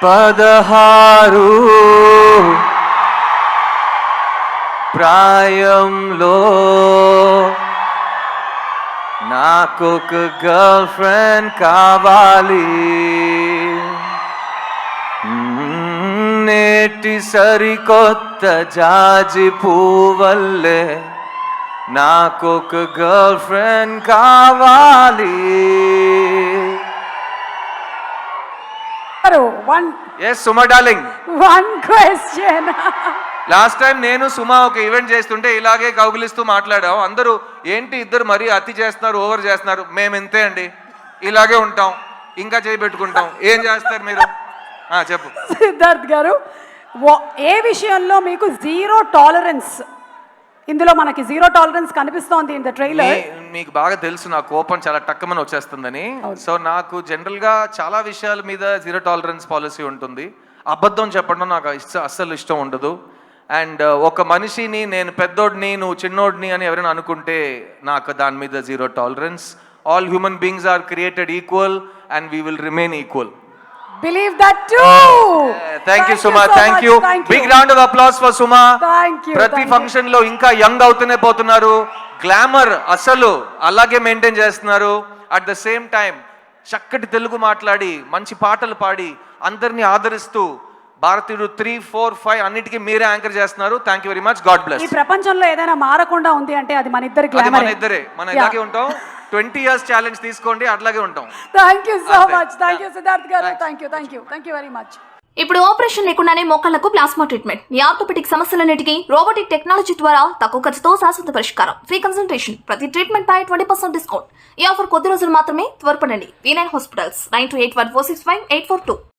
16 ప్రాయంలో నాకొక girl friend కావాలి. నేటి సరికొత్త జాజి పువ్వల్లే నాకొక గర్ల్ ఫ్రెండ్ కావాలి. Yes Suma darling, one question. Last time నేను సుమా ఒక ఈవెంట్ చేస్తుంటే ఇలాగే కౌగిలిస్తూ మాట్లాడాం. అందరూ ఏంటి ఇద్దరు మరీ అతి చేస్తున్నారు, ఓవర్ చేస్తున్నారు. మేము ఇంతే అండి, ఇలాగే ఉంటాం, ఇంకా చేయి పెట్టుకుంటాం. ఏం చేస్తారు మీరు? చెప్పు సిద్ధార్థ్ గారు, ఏ విషయంలో మీకు జీరో టాలరెన్స్? ఇందులో మనకి జీరో టాలరెన్స్ కనిపిస్తోంది ఇన్ ద ట్రైలర్. మీకు బాగా తెలుసు నా కోపం చాలా టక్కమని వచ్చేస్తుందని. సో నాకు జనరల్గా చాలా విషయాల మీద జీరో టాలరెన్స్ పాలసీ ఉంటుంది. అబద్ధం చెప్పడం నాకు అస్సలు ఇష్టం ఉండదు. అండ్ ఒక మనిషిని నేను పెద్దోడిని నువ్వు చిన్నోడిని అని ఎవరైనా అనుకుంటే నాకు దాని మీద zero tolerance. All human beings are created equal and we will remain equal. Believe that too. Thank you Suma, thank you. Big round of applause for Suma. Thank you. ప్రతి ఫంక్షన్ లో ఇంకా యంగ్ అవుతూనే పోతున్నారు. Glamour అసలు అలాగే maintain చేస్తున్నారు. At the same time చక్కటి తెలుగు మాట్లాడి మంచి పాటలు పాడి అందరినీ ఆదరిస్తూ భారతీయుడు 3, 4, 5 అన్నిటికీ మీరే యాంకర్ చేస్తున్నారు. Thank you very much. God bless. ఈ ప్రపంచంలో ఏదైనా మారకుండా ఉంది అంటే అది మన ఇద్దరి గ్లామర్. మన ఇద్దరే, మనం ఇలాగే ఉంటాం. 20 years ఛాలెంజ్ తీసుకోండి, అట్లాగే ఉంటాం. Thank you so much. Thank you Siddharth garu. Thank you very much. ఇప్పుడు ఆపరేషన్ లేకుండానే మోకాళ్లకు ప్లాస్మా ట్రీట్మెంట్. మీ ఆర్థోపెటిక్ సమస్యలన్నిటికీ రోబోటిక్ టెక్నాలజీ ద్వారా తక్కువ ఖర్చుతో శాశ్వత పరిష్కారం. Free consultation. ప్రతి ట్రీట్మెంట్ పై 20% డిస్కౌంట్. ఈ ఆఫర్ కొద్ది రోజులు మాత్రమే. త్వరపడండి. V9 hospitals 9281465842.